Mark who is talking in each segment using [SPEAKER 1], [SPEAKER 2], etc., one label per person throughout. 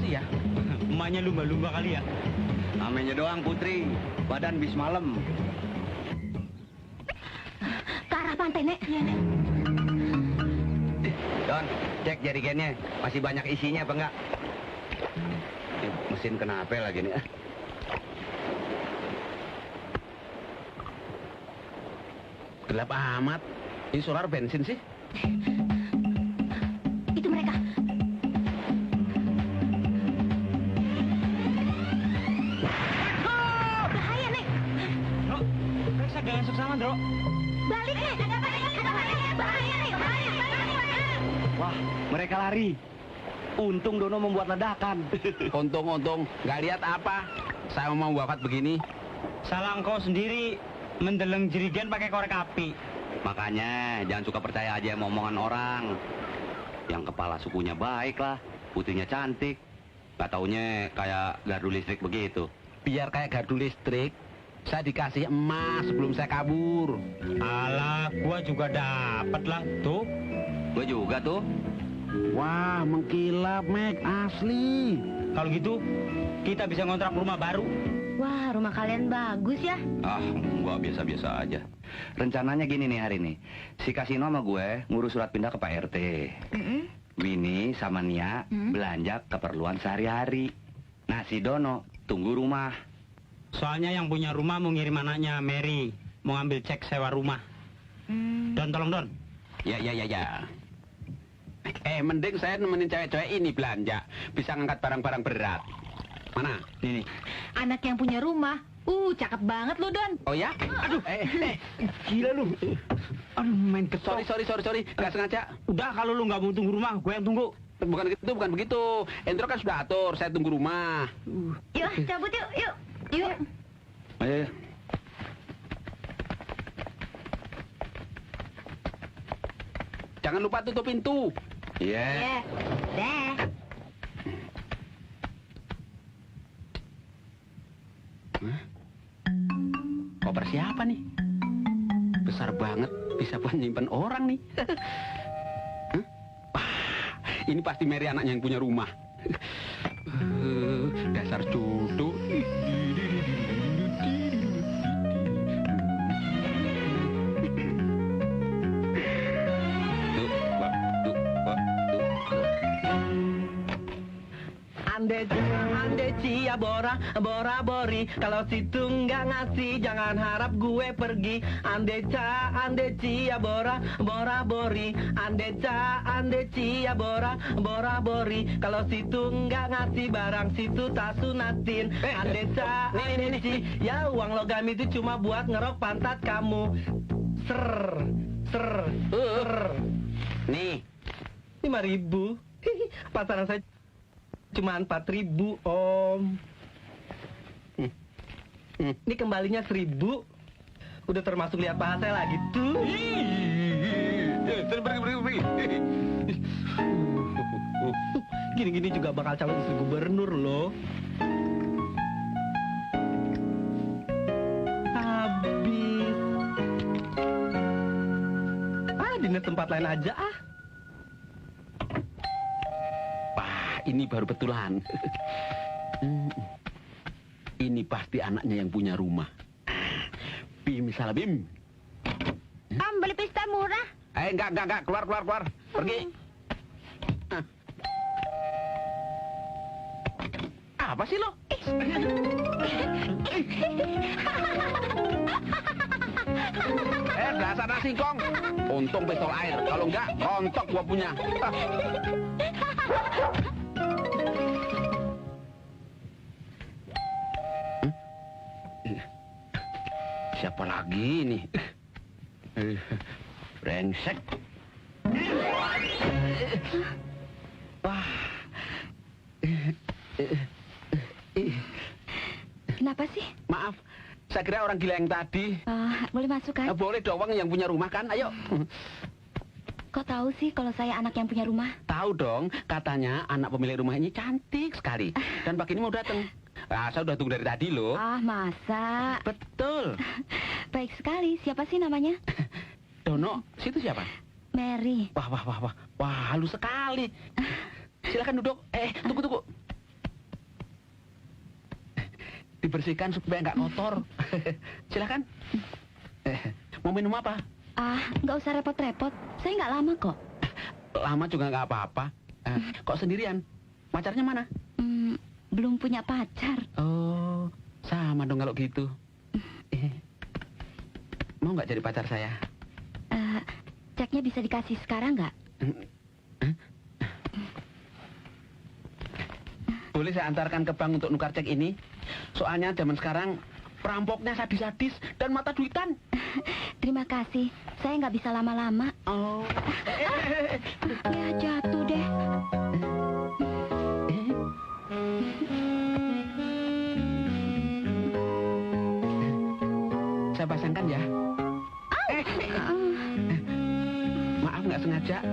[SPEAKER 1] sih ya?
[SPEAKER 2] Emaknya lumba-lumba kali ya?
[SPEAKER 3] Namanya doang Putri, badan bis malam.
[SPEAKER 4] Ke arah pantai, Nek. Iya, Nek.
[SPEAKER 3] Don, cek jerigennya, masih banyak isinya apa enggak? Mesin kenapa lagi nih?
[SPEAKER 1] Gelap amat. Ini solar bensin sih.
[SPEAKER 4] Itu mereka. Bahaya, Nek.
[SPEAKER 2] Bro, periksa jangan seksama, Bro.
[SPEAKER 4] Balik, Nek. Ada apa, Nek? Ada apa, Nek? Bahaya, Nek. Bahaya.
[SPEAKER 3] Wah, mereka lari. Untung Dono membuat ledakan.
[SPEAKER 1] Untung, nggak lihat apa. Saya mau wafat begini.
[SPEAKER 2] Salah engkau sendiri mendeleng jerigen pakai korek api.
[SPEAKER 3] Makanya jangan suka percaya aja sama omongan orang. Yang kepala sukunya baik lah, putrinya cantik. Gak taunya kayak gardu listrik begitu.
[SPEAKER 1] Biar kayak gardu listrik, saya dikasih emas sebelum saya kabur.
[SPEAKER 2] Alah, gua juga dapet lah. Tuh,
[SPEAKER 3] Gue juga tuh.
[SPEAKER 1] Wah, mengkilap, Mek. Asli.
[SPEAKER 2] kalau gitu kita bisa ngontrak rumah baru.
[SPEAKER 4] Wah, rumah kalian bagus ya.
[SPEAKER 3] Ah, gua biasa-biasa aja. Rencananya gini nih hari ini. Si Kasino sama gue ngurus surat pindah ke Pak RT. Winnie sama Nia belanja keperluan sehari-hari. Nah, si Dono tunggu rumah.
[SPEAKER 2] Soalnya yang punya rumah mau ngirim anaknya Mary, mau ngambil cek sewa rumah. Don, tolong Don.
[SPEAKER 1] Ya. Mending saya nemenin cewek-cewek ini belanja. Bisa ngangkat barang-barang berat. Mana? Ini.
[SPEAKER 4] Anak yang punya rumah. Cakep banget lu, Don.
[SPEAKER 1] Oh ya? Aduh,
[SPEAKER 2] Gila lu. Aduh, main kesel.
[SPEAKER 1] sorry. Nggak sengaja.
[SPEAKER 2] Udah, kalau lu nggak mau tunggu rumah, gue yang tunggu.
[SPEAKER 1] Bukan begitu. Endro kan sudah atur, saya tunggu rumah.
[SPEAKER 4] Yuk, cabut yuk. Yuk.
[SPEAKER 3] Ayo.
[SPEAKER 1] Jangan lupa tutup pintu.
[SPEAKER 3] Iya.
[SPEAKER 4] Dah.
[SPEAKER 1] Koper siapa nih? Besar banget, bisa buat nyimpen orang nih. Hah? Wah, ini pasti Mary anaknya yang punya rumah. Dasar cucu.
[SPEAKER 5] Ande cia bora bori. Kalau situ nggak ngasih jangan harap gue pergi. Ande cia bora bori. Ande cia bora bori. Kalau situ nggak ngasih barang situ tak sunatin. Ande ci. Ya uang logam itu cuma buat ngerok pantat kamu. Ser.
[SPEAKER 1] Nih,
[SPEAKER 5] 5.000. Pasaran saya cuma 4.000, Om. Ini kembalinya 1.000. Udah termasuk lihat paha saya lagi tuh.
[SPEAKER 1] pergi.
[SPEAKER 5] Gini-gini juga bakal calon istri gubernur loh. Habis. Dinas tempat lain aja ah.
[SPEAKER 1] Ini baru betulan. Ini pasti anaknya yang punya rumah. Bim, salah Bim.
[SPEAKER 4] Beli pista murah.
[SPEAKER 1] Enggak. Keluar. Pergi. Apa sih lo? Dasar nasi singkong. Untung pistol air. Kalau enggak, rontok gua punya. Siapa lagi nih? Brengsek. Wah.
[SPEAKER 4] Kenapa sih?
[SPEAKER 1] Maaf, saya kira orang gila yang tadi.
[SPEAKER 4] Boleh masuk kan?
[SPEAKER 1] Boleh dong, yang punya rumah kan? Ayo.
[SPEAKER 4] Kok tahu sih kalau saya anak yang punya rumah?
[SPEAKER 1] Tahu dong, katanya anak pemilik rumah ini cantik sekali. Dan pagi ini mau datang. Saya udah tunggu dari tadi loh.
[SPEAKER 4] Masa?
[SPEAKER 1] Betul.
[SPEAKER 4] Baik sekali. Siapa sih namanya?
[SPEAKER 1] Dono, situ siapa?
[SPEAKER 4] Mary.
[SPEAKER 1] Wah, halus sekali. Silakan duduk. Tunggu. dibersihkan supaya nggak kotor. Silakan. Mau minum apa?
[SPEAKER 4] Nggak usah repot-repot. Saya nggak lama kok.
[SPEAKER 1] Lama juga nggak apa-apa. Kok sendirian? Pacarnya mana?
[SPEAKER 4] Belum punya pacar.
[SPEAKER 1] Oh, sama dong kalau gitu. Mau nggak jadi pacar saya?
[SPEAKER 4] Ceknya bisa dikasih sekarang nggak?
[SPEAKER 1] Boleh saya antarkan ke bank untuk nukar cek ini? Soalnya zaman sekarang perampoknya sadis-sadis dan mata duitan.
[SPEAKER 4] Terima kasih. Saya nggak bisa lama-lama.
[SPEAKER 1] Oh.
[SPEAKER 4] Ya jatuh deh.
[SPEAKER 1] Saya pasangkan ya. Maaf nggak sengaja.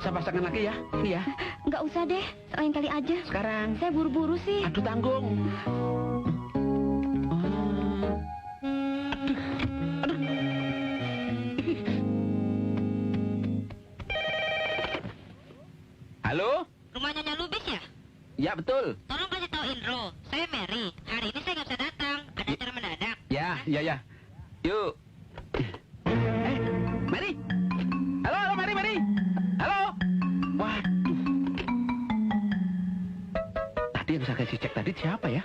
[SPEAKER 1] Saya pasangkan lagi ya. Ini ya.
[SPEAKER 4] Nggak usah deh. Lain kali aja.
[SPEAKER 1] Sekarang.
[SPEAKER 4] Saya buru-buru sih.
[SPEAKER 1] Aduh tanggung. Halo?
[SPEAKER 6] Rumahnya Nyonya Lubis ya?
[SPEAKER 1] Ya betul.
[SPEAKER 6] Tolong kasih tahu Indro, saya Mary. Hari ini saya nggak bisa datang, ada acara mendadak.
[SPEAKER 1] Ya. Yuk. Mary. Halo, Mary. Halo. Waduh. Tadi yang saya kasih cek tadi siapa ya?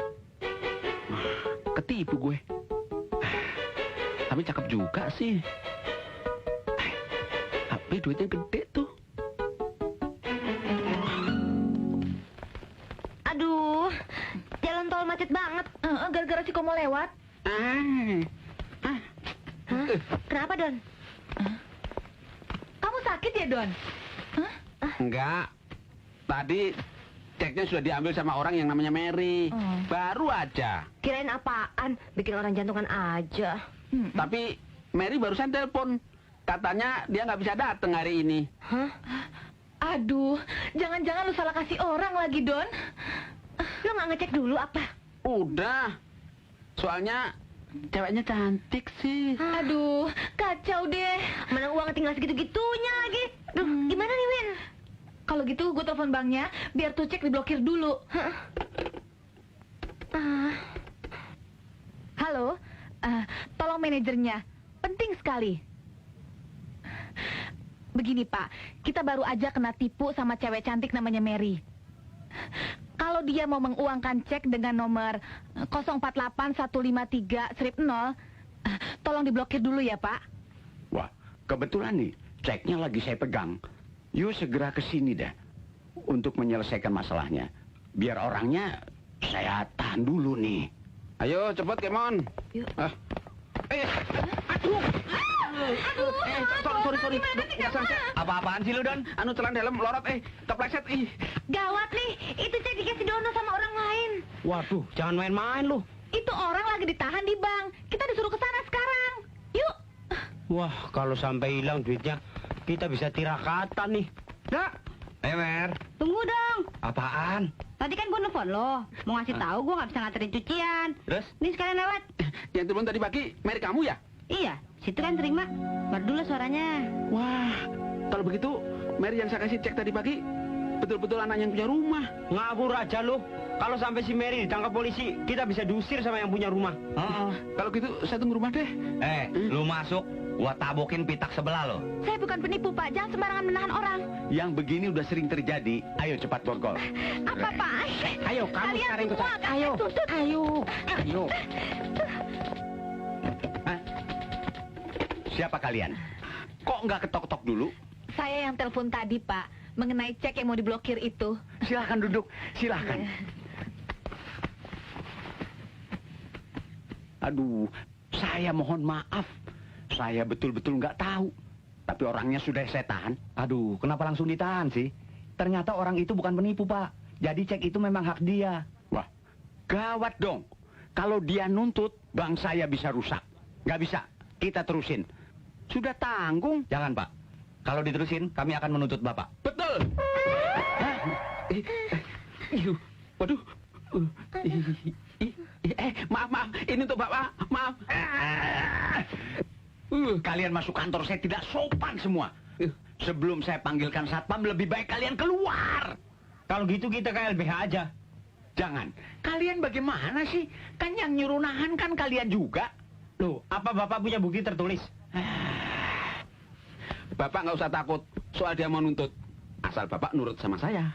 [SPEAKER 1] Ketipu gue. Tapi cakep juga sih. Tapi duitnya gede tuh.
[SPEAKER 4] Aduh, jalan tol macet banget. Gara-gara si Komo lewat. Kenapa, Don? Kamu sakit ya, Don?
[SPEAKER 1] Enggak. Tadi ceknya sudah diambil sama orang yang namanya Mary. Baru aja.
[SPEAKER 4] Kirain apaan? Bikin orang jantungan aja.
[SPEAKER 1] Tapi Mary barusan telepon. Katanya dia nggak bisa datang hari ini.
[SPEAKER 7] Aduh, jangan-jangan lu salah kasih orang lagi, Don.
[SPEAKER 4] Lu nggak ngecek dulu apa?
[SPEAKER 1] Udah. Soalnya ceweknya cantik sih.
[SPEAKER 7] Aduh, kacau deh.
[SPEAKER 4] Mana uang tinggal segitu-gitunya lagi. Duh, gimana nih, Win?
[SPEAKER 7] Kalau gitu gue telepon banknya, biar tuh cek diblokir dulu. Halo, tolong manajernya. Penting sekali. Begini, Pak. Kita baru aja kena tipu sama cewek cantik namanya Mary. Kalau dia mau menguangkan cek dengan nomor 048153/0, tolong diblokir dulu ya, Pak.
[SPEAKER 8] Wah, kebetulan nih, ceknya lagi saya pegang. Yuk segera ke sini dah untuk menyelesaikan masalahnya. Biar orangnya saya tahan dulu nih.
[SPEAKER 1] Ayo cepat, Kemon.
[SPEAKER 4] Yuk.
[SPEAKER 1] Aduh. Sorry. Nggak sengaja.
[SPEAKER 3] Apa-apaan sih lu, Don?
[SPEAKER 1] Anu celana dalam lorot, kepleset.
[SPEAKER 4] Gawat nih, itu cek dikasih Dono sama orang lain.
[SPEAKER 2] Waduh, jangan main-main lu.
[SPEAKER 7] Itu orang lagi ditahan di bank. Kita disuruh ke sana sekarang. Yuk.
[SPEAKER 2] Wah, kalau sampai hilang duitnya, kita bisa tirakatan nih.
[SPEAKER 3] Ayo, Mer.
[SPEAKER 6] Tunggu dong.
[SPEAKER 3] Apaan?
[SPEAKER 6] Tadi kan gue nelfon lo, mau ngasih tahu gue nggak bisa nganterin cucian.
[SPEAKER 3] Terus?
[SPEAKER 6] Nih sekalian lewat.
[SPEAKER 1] Yang telepon tadi pagi, Mary kamu ya?
[SPEAKER 6] Iya, situ kan terima. Baru dulu suaranya.
[SPEAKER 1] Wah, kalau begitu Mary yang saya kasih cek tadi pagi betul-betul anak yang punya rumah.
[SPEAKER 2] Ngawur aja lu. Kalau sampai si Mary ditangkap polisi, kita bisa diusir sama yang punya rumah.
[SPEAKER 1] Kalau gitu saya tunggu rumah deh.
[SPEAKER 3] Lu masuk, gua tabokin pitak sebelah lo.
[SPEAKER 7] Saya bukan penipu, Pak. Jangan sembarangan menahan orang.
[SPEAKER 8] Yang begini udah sering terjadi. Ayo cepat borgol.
[SPEAKER 7] Apa, Pak?
[SPEAKER 2] Ayo, kamu
[SPEAKER 7] Kalian
[SPEAKER 2] sekarang ikut
[SPEAKER 7] semua
[SPEAKER 2] saya.
[SPEAKER 7] ayo.
[SPEAKER 8] Ayo. Hah? Siapa kalian? Kok nggak ketok-ketok dulu?
[SPEAKER 7] Saya yang telepon tadi, Pak. Mengenai cek yang mau diblokir itu.
[SPEAKER 8] Silahkan duduk, silahkan. Aduh, saya mohon maaf. Saya betul-betul nggak tahu. Tapi orangnya sudah saya tahan.
[SPEAKER 3] Aduh, kenapa langsung ditahan sih? Ternyata orang itu bukan penipu, Pak. Jadi cek itu memang hak dia.
[SPEAKER 8] Wah, gawat dong. Kalau dia nuntut, bank saya bisa rusak. Nggak bisa, kita terusin. Sudah tanggung.
[SPEAKER 3] Jangan, Pak. Kalau diterusin, kami akan menuntut Bapak.
[SPEAKER 1] Betul. Waduh. Maaf. Ini untuk Bapak. Maaf.
[SPEAKER 8] Kalian masuk kantor saya tidak sopan semua. Sebelum saya panggilkan satpam, lebih baik kalian keluar.
[SPEAKER 2] Kalau gitu kita ke LBH aja.
[SPEAKER 8] Jangan. Kalian bagaimana sih? Kan yang nyuruh nahan kan kalian juga.
[SPEAKER 2] Loh, apa Bapak punya bukti tertulis?
[SPEAKER 1] Bapak nggak usah takut soal dia mau nuntut. Asal Bapak nurut sama saya.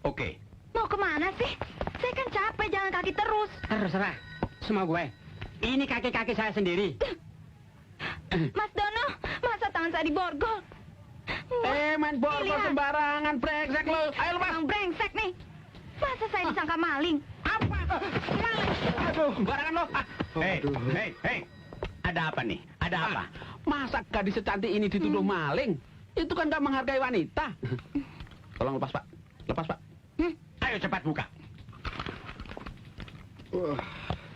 [SPEAKER 8] Oke.
[SPEAKER 4] Mau kemana sih? Saya kan capek jalan kaki terus.
[SPEAKER 2] Terserah, semua gue. Ini kaki-kaki saya sendiri.
[SPEAKER 4] Mas Dono, masa tangan saya diborgol?
[SPEAKER 1] Main borgol
[SPEAKER 4] Lihat.
[SPEAKER 1] sembarangan, brengsek lo. Ayo lepas.
[SPEAKER 4] Emang brengsek nih. Masa saya disangka maling?
[SPEAKER 1] Apa? Maling. Aduh, sembarangan lo.
[SPEAKER 8] Hei. Ada apa nih? Ada apa?
[SPEAKER 1] Masa gadis secantik ini dituduh maling? Itu kan gak menghargai wanita. Tolong lepas, Pak. Lepas, Pak.
[SPEAKER 8] Ayo cepat buka.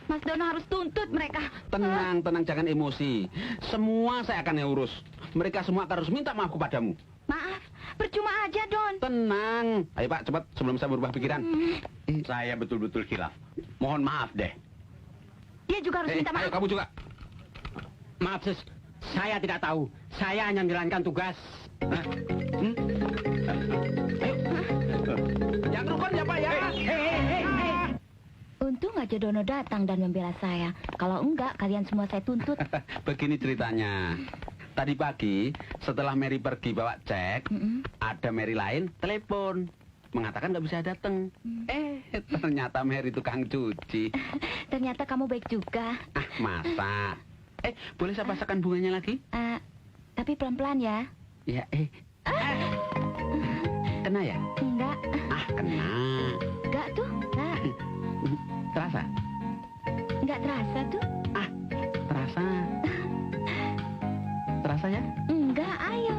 [SPEAKER 4] Mas Dono harus tuntut mereka.
[SPEAKER 1] Tenang, jangan emosi. Semua saya akan urus. Mereka semua akan harus minta maaf kepadamu.
[SPEAKER 4] Maaf, percuma aja, Don.
[SPEAKER 1] Tenang. Ayo, Pak, cepat sebelum saya berubah pikiran.
[SPEAKER 8] Saya betul-betul khilaf. Mohon maaf deh.
[SPEAKER 4] Dia juga harus minta
[SPEAKER 1] Ayo,
[SPEAKER 4] maaf.
[SPEAKER 1] kamu juga.
[SPEAKER 2] Maaf, Sus. Saya tidak tahu. Saya hanya menjalankan tugas.
[SPEAKER 1] Yang rukun ya, Pak, ya.
[SPEAKER 4] Untung aja Dono datang dan membela saya. Kalau enggak, kalian semua saya tuntut.
[SPEAKER 1] Begini ceritanya. Tadi pagi, setelah Mary pergi bawa cek, ada Mary lain telepon. Mengatakan nggak bisa datang. Ternyata Mary tukang cuci.
[SPEAKER 4] Ternyata kamu baik juga.
[SPEAKER 1] Ah, masa? Boleh saya pasangkan bunganya lagi?
[SPEAKER 4] Tapi pelan-pelan ya.
[SPEAKER 1] Ya, Kena ya?
[SPEAKER 4] Enggak.
[SPEAKER 1] Ah, kena.
[SPEAKER 4] Enggak tuh. Enggak.
[SPEAKER 1] Terasa?
[SPEAKER 4] Enggak terasa tuh.
[SPEAKER 1] Ah, terasa. Terasa ya?
[SPEAKER 4] Enggak, ayo.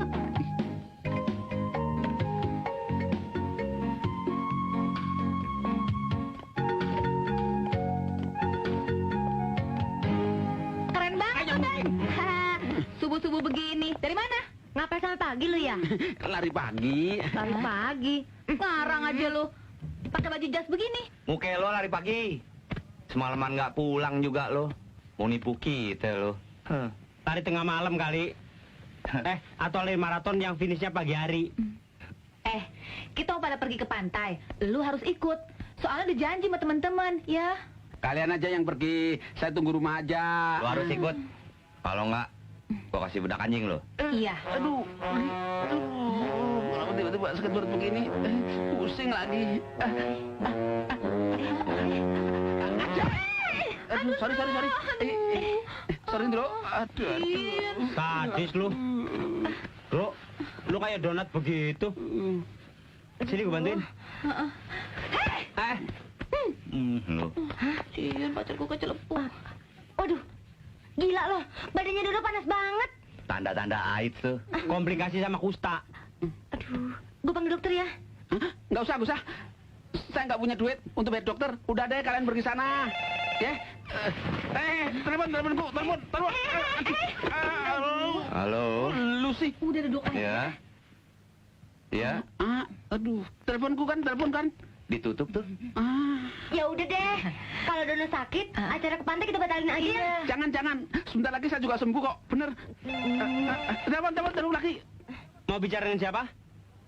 [SPEAKER 4] Keren banget, Don. Subuh-subuh begini. Dari mana? Ngapain sampai pagi lu ya?
[SPEAKER 1] Lari pagi.
[SPEAKER 4] Lari pagi. Ngarang aja lu. Pakai baju jas begini.
[SPEAKER 3] Muka lo lari pagi. Semalaman nggak pulang juga lo. Mau nipu kita lo.
[SPEAKER 2] Lari tengah malam kali. Atau lari maraton yang finishnya pagi hari.
[SPEAKER 7] Kita mau pada pergi ke pantai. Lu harus ikut. Soalnya udah janji sama teman-teman, ya.
[SPEAKER 1] Kalian aja yang pergi. Saya tunggu rumah aja.
[SPEAKER 3] Lo harus ikut. Kalau nggak, gua kasih bedak anjing lo.
[SPEAKER 7] Iya.
[SPEAKER 1] Aduh. Kalau tiba-tiba sekedar begini, pusing lagi. Aduh, sorry. Sorry, Bro. Aduh.
[SPEAKER 2] Sadis lu. Bro, lu kayak donat begitu. Sini gue bantuin.
[SPEAKER 3] Lo.
[SPEAKER 4] Cian, pacarku kecelepuk. Waduh, gila loh. Badannya Dodo panas banget.
[SPEAKER 3] Tanda-tanda AIDS tuh.
[SPEAKER 2] Komplikasi sama kusta.
[SPEAKER 4] Aduh, gue panggil dokter ya.
[SPEAKER 1] Nggak usah. Saya nggak punya duit untuk bayar dokter. Udah deh, kalian pergi sana. Ya. Telepon.
[SPEAKER 3] Halo.
[SPEAKER 1] Lu sih.
[SPEAKER 4] Udah duduk aja.
[SPEAKER 3] Ya. Ya.
[SPEAKER 1] Aduh. Telepon kan?
[SPEAKER 3] Ditutup tuh.
[SPEAKER 4] Ya udah deh. Kalau Dono sakit, acara ke pantai kita batalin aja ya.
[SPEAKER 1] Jangan. Sebentar lagi saya juga sembuh kok. Bener. Telepon lagi.
[SPEAKER 2] Mau bicara dengan siapa?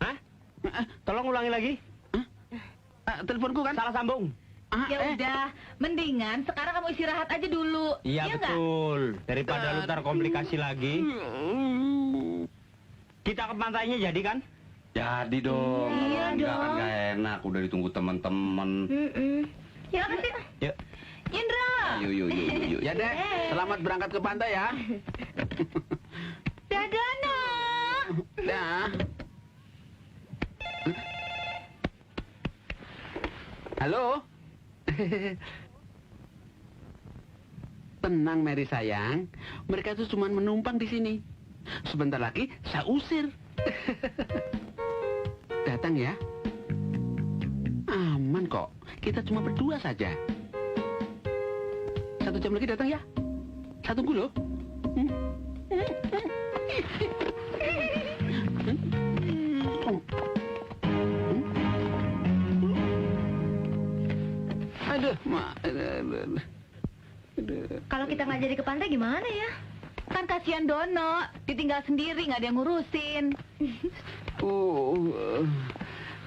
[SPEAKER 2] Hah? Tolong ulangi lagi.
[SPEAKER 1] Teleponku kan?
[SPEAKER 2] Salah sambung.
[SPEAKER 7] Ya udah, mendingan sekarang kamu istirahat aja dulu.
[SPEAKER 2] Iya
[SPEAKER 7] nggak?
[SPEAKER 2] betul. Daripada lu ntar komplikasi lagi. Kita ke pantainya jadi kan?
[SPEAKER 3] Jadi dong.
[SPEAKER 4] Iya
[SPEAKER 3] Enggak kan
[SPEAKER 4] dong.
[SPEAKER 3] nggak enak. Udah ditunggu teman-teman.
[SPEAKER 4] Ya kan sih.
[SPEAKER 2] Yuk.
[SPEAKER 7] Indra.
[SPEAKER 3] Yuk.
[SPEAKER 1] Ya deh. Selamat berangkat ke pantai ya.
[SPEAKER 7] Dadah, nak.
[SPEAKER 1] Dah. Halo. Tenang Mary sayang, mereka itu cuma menumpang di sini. Sebentar lagi saya usir. Datang ya. Aman kok. Kita cuma berdua saja. 1 jam lagi datang ya. Saya tunggu loh. Aduh,
[SPEAKER 4] Kalau kita nggak jadi ke pantai gimana ya?
[SPEAKER 7] Kan kasihan Dono, ditinggal sendiri nggak ada yang ngurusin.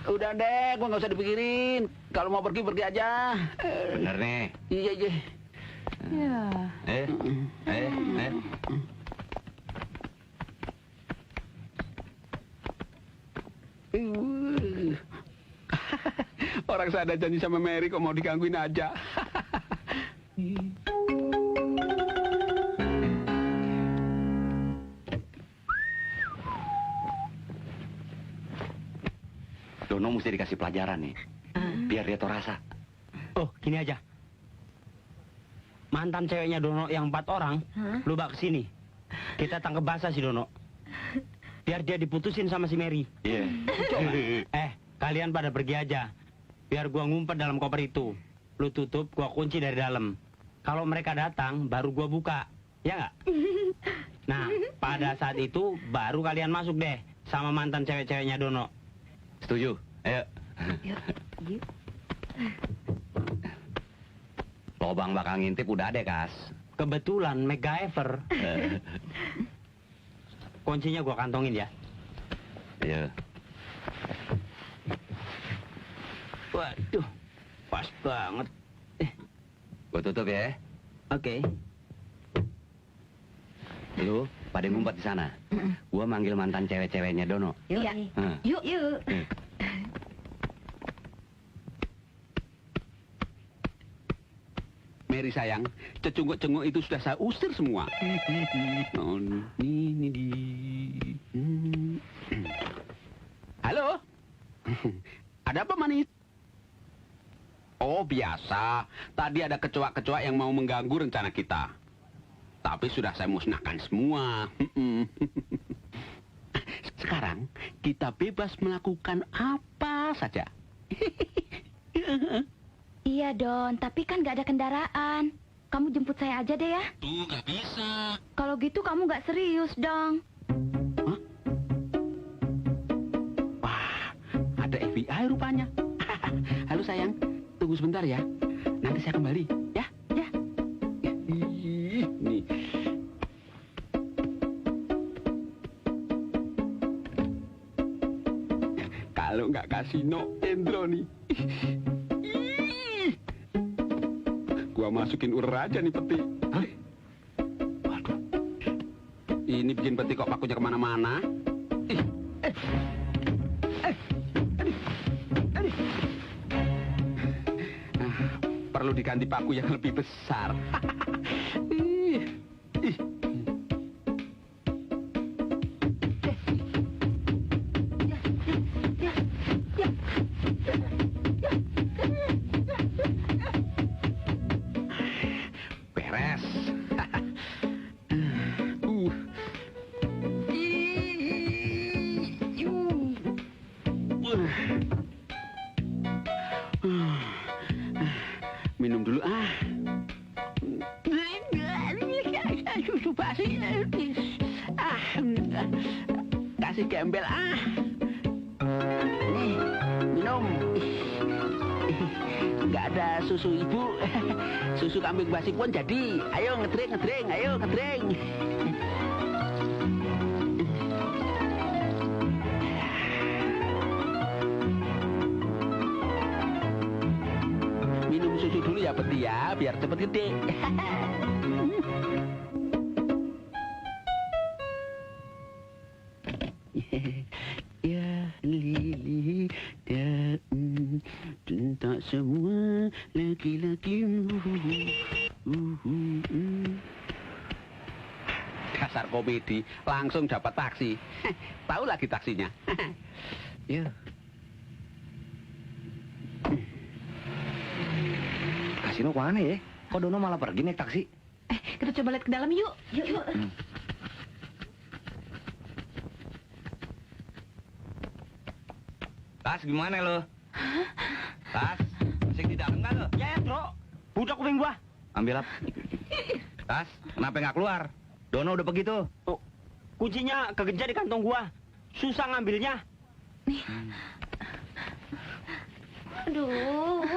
[SPEAKER 1] udah Dek, gua nggak usah dipikirin. Kalau mau pergi aja.
[SPEAKER 3] Bener nih.
[SPEAKER 1] Iya.
[SPEAKER 7] Ya.
[SPEAKER 3] Eh.
[SPEAKER 1] Orang saya ada janji sama Mary kok mau digangguin aja.
[SPEAKER 3] Dono mesti dikasih pelajaran nih. Biar dia tahu rasa.
[SPEAKER 2] Oh, gini aja. Mantan ceweknya Dono yang 4 orang, lu bawa ke sini. Kita tangkap basah si Dono. Biar dia diputusin sama si Mary.
[SPEAKER 3] Iya.
[SPEAKER 2] Kalian pada pergi aja. Biar gua ngumpet dalam koper itu. Lu tutup, gua kunci dari dalam. Kalau mereka datang, baru gua buka. Ya nggak? Nah, pada saat itu, baru kalian masuk deh. Sama mantan cewek-ceweknya Dono.
[SPEAKER 3] Setuju? Ayo.
[SPEAKER 4] Yuk.
[SPEAKER 3] Lobang bakal ngintip udah ada, Kas.
[SPEAKER 2] Kebetulan MacGyver. Kuncinya gua kantongin ya.
[SPEAKER 3] Iya.
[SPEAKER 2] Waduh, pas banget.
[SPEAKER 3] Gua tutup ya.
[SPEAKER 2] Oke.
[SPEAKER 3] Lu pada ngumpet di sana. Gua manggil mantan cewek-ceweknya Dono.
[SPEAKER 4] Yuk.
[SPEAKER 3] Hah.
[SPEAKER 4] Yuk.
[SPEAKER 1] Mary sayang, cecunguk-cenguk itu sudah saya usir semua. Oh, ini di. Halo? Ada apa, manis? Oh, biasa. Tadi ada kecoak-kecoak yang mau mengganggu rencana kita. Tapi sudah saya musnahkan semua. Sekarang kita bebas melakukan apa saja.
[SPEAKER 7] Iya, Don, tapi kan nggak ada kendaraan. Kamu jemput saya aja deh ya.
[SPEAKER 1] Tuh, nggak bisa.
[SPEAKER 7] Kalau gitu kamu nggak serius dong.
[SPEAKER 1] Hah? Wah, ada FBI rupanya. Halo sayang, tunggu sebentar ya. Nanti saya kembali, ya. Ya. Nih. Kalau nggak kasino, Endro nih. Gua masukin ular aja nih peti. Hah? Waduh. Ini bikin peti kok pakunya kemana-mana. Perlu diganti paku yang lebih besar. Beres. Minum dulu ah. Susu basi. Ah, kasih gembel ah. Nih, minum. Nggak ada susu ibu. Susu kambing basi pun jadi. Ayo ngedreng, ayo ngedreng. Minum susu dulu ya peti ya, biar cepet gede. Ya Lili, ya tentang semua laki-laki. Dasar komedi, langsung dapat taksi. Tahu lagi taksinya. Ya.
[SPEAKER 3] Kasino kemana ya? Kok Dono malah pergi naik taksi?
[SPEAKER 7] Kita coba lihat ke dalam yuk. Yuk.
[SPEAKER 3] Tas, gimana lo? Tas, masih di dalam nggak lo?
[SPEAKER 2] Ya, bro. Budak kuping gua.
[SPEAKER 3] Ambil up. Tas, kenapa nggak keluar? Dono udah pergi tuh.
[SPEAKER 2] Oh, kuncinya kegejar di kantong gua. Susah ngambilnya.
[SPEAKER 7] Aduh.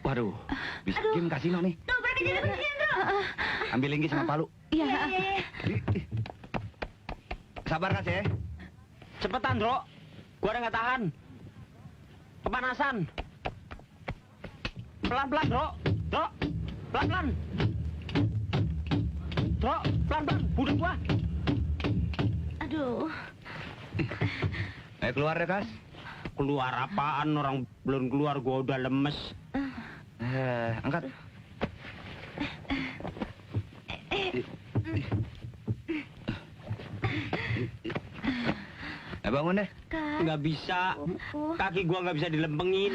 [SPEAKER 3] Waduh, bisa game kasino nih.
[SPEAKER 4] Tuh, pergi jadi pergi, Bro.
[SPEAKER 3] ambil linggis sama palu.
[SPEAKER 7] Iya.
[SPEAKER 3] Sabar kan, Cek?
[SPEAKER 2] Cepetan, Dro. Gua udah nggak tahan. Kepanasan. Pelan-pelan, Dro. Dro, pelan-pelan. Dro, pelan-pelan. Budek gua.
[SPEAKER 7] Aduh.
[SPEAKER 3] Ayo keluar deh, Kas.
[SPEAKER 2] Keluar apaan? Orang belum keluar gua udah lemes.
[SPEAKER 3] Angkat. Bangun deh.
[SPEAKER 2] Nggak bisa. Kaki gua nggak bisa dilempengin.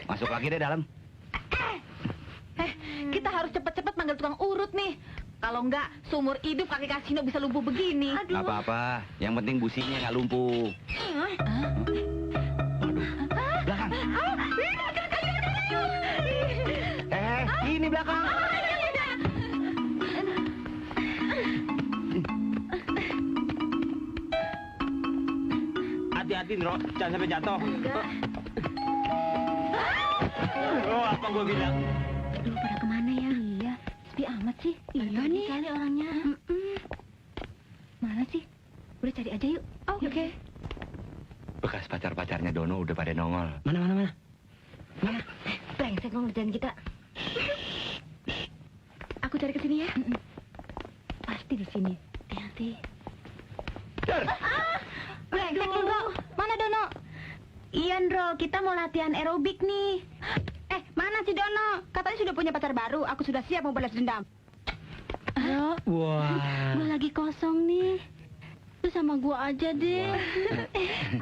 [SPEAKER 3] Masuk lagi deh dalam.
[SPEAKER 7] Kita harus cepet-cepet manggil tukang urut nih. Kalau enggak, seumur hidup kaki Kasino bisa lumpuh begini.
[SPEAKER 3] Nggak apa-apa. Yang penting businya nggak lumpuh. Belakang. Ini belakang.
[SPEAKER 2] Hati-hati, Dro. Jangan sampai jatuh. Oh, apa gua bilang?
[SPEAKER 7] Aduh, pada kemana ya? Iya, sepi amat sih. Iya nih. Kali orangnya. Mana sih? Udah cari aja yuk. Oke.
[SPEAKER 3] Bekas pacar-pacarnya Dono udah pada nongol.
[SPEAKER 2] Mana?
[SPEAKER 7] Brengsek lo ngerjain kita. Aku cari ke sini ya. Pasti di sini. Hati-hati. Brengsek lo, Bro. Mana Dono? Iya, Bro. Kita mau latihan aerobik nih. Mana si Dono? Katanya sudah punya pacar baru. Aku sudah siap mau balas dendam. Bro,
[SPEAKER 2] Wah.
[SPEAKER 7] gua lagi kosong nih. Lu sama gua aja deh.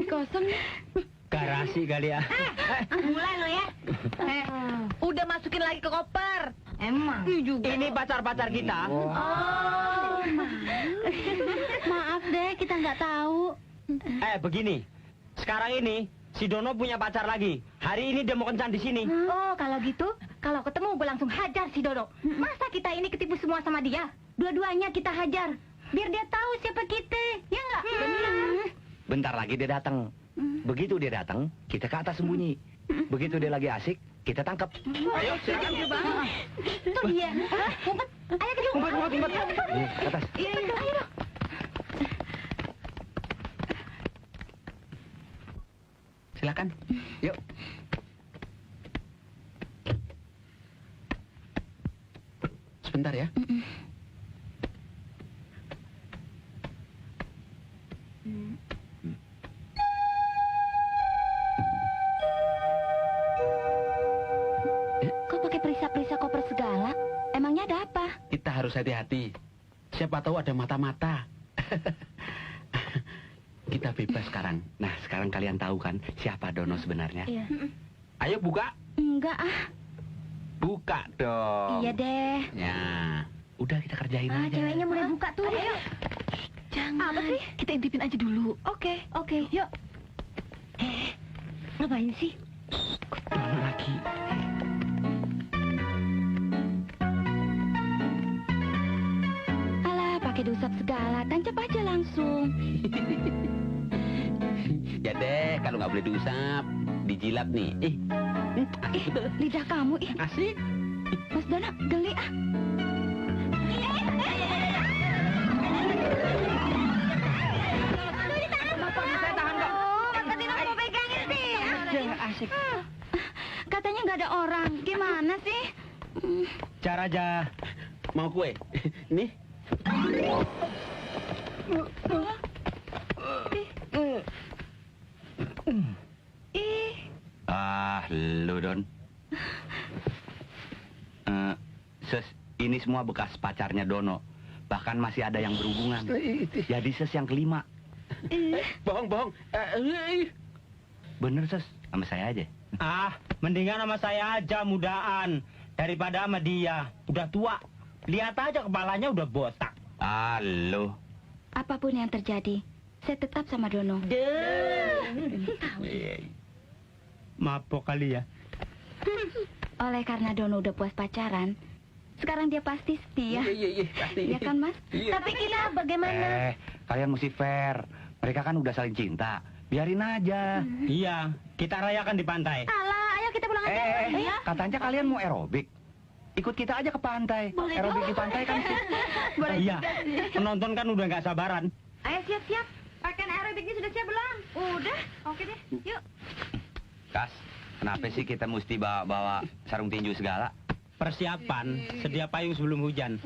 [SPEAKER 7] Kosong nih.
[SPEAKER 2] Garasi kali ya.
[SPEAKER 7] Mulai lo ya. Udah masukin lagi ke koper. Emang?
[SPEAKER 2] Ini pacar-pacar kita.
[SPEAKER 7] Oh, maaf deh, kita nggak tahu.
[SPEAKER 2] Begini. Sekarang ini si Dono punya pacar lagi. Hari ini dia mau kencan di sini.
[SPEAKER 7] Oh, kalau gitu, kalau ketemu gue langsung hajar si Dono. Masa kita ini ketipu semua sama dia? Dua-duanya kita hajar. Biar dia tahu siapa kita. Ya nggak? Benar.
[SPEAKER 3] Bentar lagi dia datang. Begitu dia datang, kita ke atas sembunyi. Begitu dia lagi asik, kita tangkap.
[SPEAKER 2] Ayo, silakan.
[SPEAKER 7] Tuh dia. Ngumpet. Ayo ke
[SPEAKER 3] Ngumpet. Ke atas.
[SPEAKER 7] Iya, ayo dong.
[SPEAKER 1] Silakan. Yuk. Sebentar ya.
[SPEAKER 7] Kok pakai perisa-perisa koper segala? Emangnya ada apa?
[SPEAKER 1] Kita harus hati-hati. Siapa tahu ada mata-mata. Kita bebas sekarang.
[SPEAKER 3] Nah, sekarang kalian tahu kan siapa Dono sebenarnya?
[SPEAKER 7] Iya.
[SPEAKER 1] Ayo buka.
[SPEAKER 7] Enggak ah.
[SPEAKER 1] Buka dong.
[SPEAKER 7] Iya deh.
[SPEAKER 1] Ya.
[SPEAKER 3] Udah kita kerjain aja.
[SPEAKER 7] Ceweknya mulai buka tuh. Ayo. Jangan. Apa sih? Kita intipin aja dulu. Oke. Yuk. Ngapain sih?
[SPEAKER 3] Dono lagi.
[SPEAKER 7] Alah, pakai diusap segala. Tancap aja langsung.
[SPEAKER 1] Ya deh, kalau nggak boleh diusap, dijilat nih. Asik betul.
[SPEAKER 7] Lidah kamu, ih.
[SPEAKER 1] Asik.
[SPEAKER 7] Mas Dono, geli ah.
[SPEAKER 2] Saya tahan kok.
[SPEAKER 7] Mau pegangin sih.
[SPEAKER 2] Asik.
[SPEAKER 7] Katanya nggak ada orang. Gimana sih?
[SPEAKER 2] Cara aja.
[SPEAKER 1] Mau kue? Nih.
[SPEAKER 3] Lu Don. Ini semua bekas pacarnya Dono. Bahkan masih ada yang berhubungan. Jadi Ses yang kelima.
[SPEAKER 1] Bohong.
[SPEAKER 3] Bener Ses, sama saya aja.
[SPEAKER 2] Mendingan sama saya aja mudaan daripada sama dia. Udah tua. Lihat aja kepalanya udah botak.
[SPEAKER 3] Lu.
[SPEAKER 7] Apapun yang terjadi, saya tetap sama Dono.
[SPEAKER 2] Mabok kali ya.
[SPEAKER 7] Oleh karena Dono udah puas pacaran, sekarang dia pasti setia.
[SPEAKER 1] Iya, pasti.
[SPEAKER 7] Ya kan, Mas?
[SPEAKER 1] Iya.
[SPEAKER 7] Tapi kita bagaimana?
[SPEAKER 3] Kalian mesti fair. Mereka kan udah saling cinta. Biarin aja.
[SPEAKER 2] Iya, kita rayakan di pantai.
[SPEAKER 7] Alah, ayo kita pulang aja.
[SPEAKER 3] Eh,
[SPEAKER 7] Iya.
[SPEAKER 3] Katanya kalian mau aerobik. Ikut kita aja ke pantai.
[SPEAKER 7] Boleh
[SPEAKER 3] Aerobik
[SPEAKER 7] dong.
[SPEAKER 3] di pantai kan sih.
[SPEAKER 7] Boleh
[SPEAKER 2] Iya,
[SPEAKER 7] juga sih.
[SPEAKER 2] penonton kan udah nggak sabaran.
[SPEAKER 7] Ayo siap-siap. Pakaian aerobiknya sudah siap belum? Udah, oke deh. Yuk.
[SPEAKER 3] Kas, kenapa sih kita mesti bawa sarung tinju segala?
[SPEAKER 2] Persiapan, sedia payung sebelum hujan.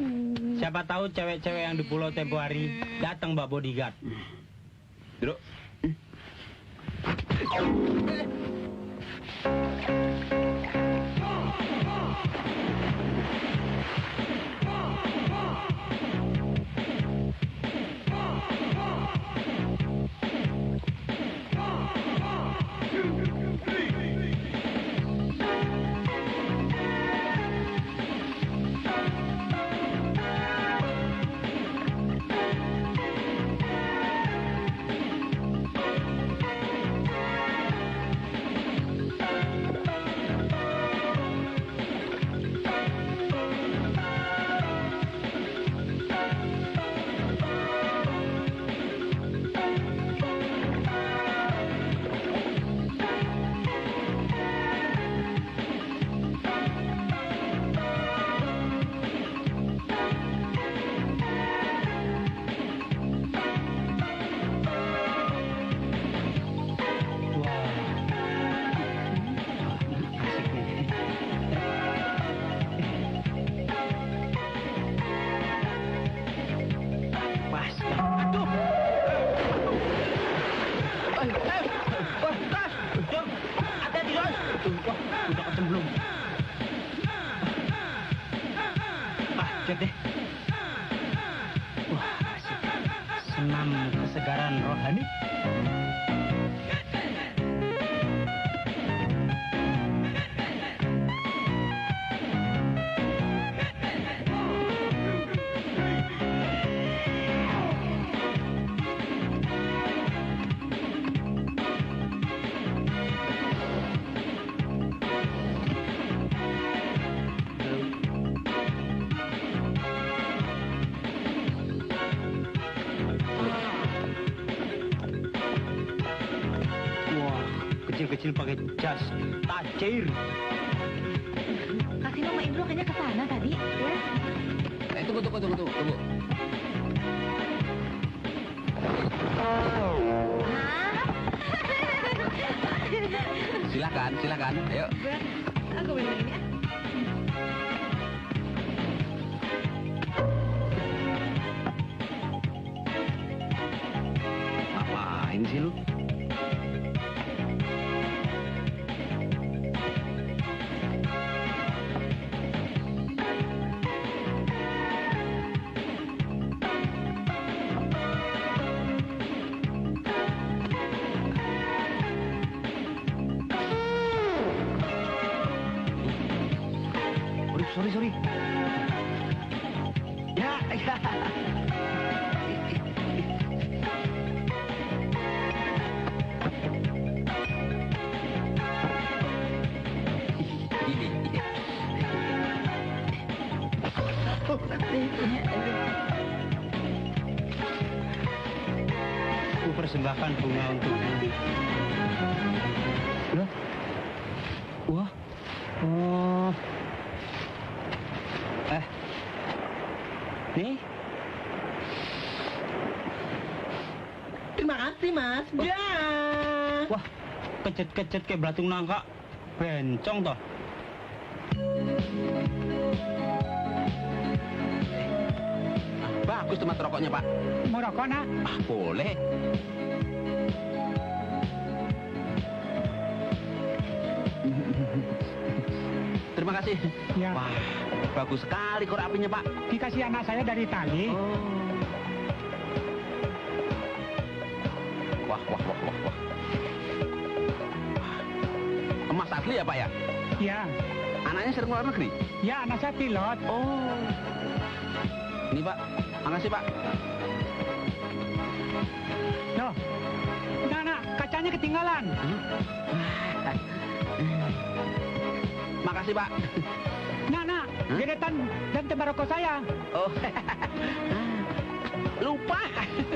[SPEAKER 2] Siapa tahu cewek-cewek yang di pulau tempo hari datang bawa bodyguard.
[SPEAKER 3] Duduk.
[SPEAKER 2] Udah kecemplung. Cek deh. Wah, asik. Senam kesegaran rohani. Wah, kecil-kecil pakai jas, tajir.
[SPEAKER 7] Kasino sama Indro kayaknya ke sana tadi, ya.
[SPEAKER 1] Tunggu. Silakan. Ayo.
[SPEAKER 7] Aku minum ini ya.
[SPEAKER 3] Ngapain sih lu? Sorry. Ya.
[SPEAKER 2] Aku persembahkan bunga untukmu. Loh? Wah. Oh. Nih.
[SPEAKER 5] Terima kasih, Mas. Ya.
[SPEAKER 2] Wah, kecet-kecet kayak belatung nangka. Bencong toh.
[SPEAKER 1] Bagus tempat rokoknya, Pak.
[SPEAKER 2] Mau rokok, nak?
[SPEAKER 1] Boleh. Terima kasih.
[SPEAKER 2] Ya.
[SPEAKER 1] Wah, bagus sekali korek apinya, Pak.
[SPEAKER 2] Dikasih anak saya dari tadi.
[SPEAKER 1] Wah. Emas asli ya, Pak ya?
[SPEAKER 2] Ya.
[SPEAKER 1] Anaknya sering keluar negeri?
[SPEAKER 2] Ya, anak saya pilot.
[SPEAKER 1] Oh. Ini, Pak. Makasih, Pak.
[SPEAKER 2] Loh. Nah, kacanya ketinggalan.
[SPEAKER 1] Makasih, Pak.
[SPEAKER 2] Nah, geretan dan tembak rokok saya.
[SPEAKER 1] Oh. Lupa.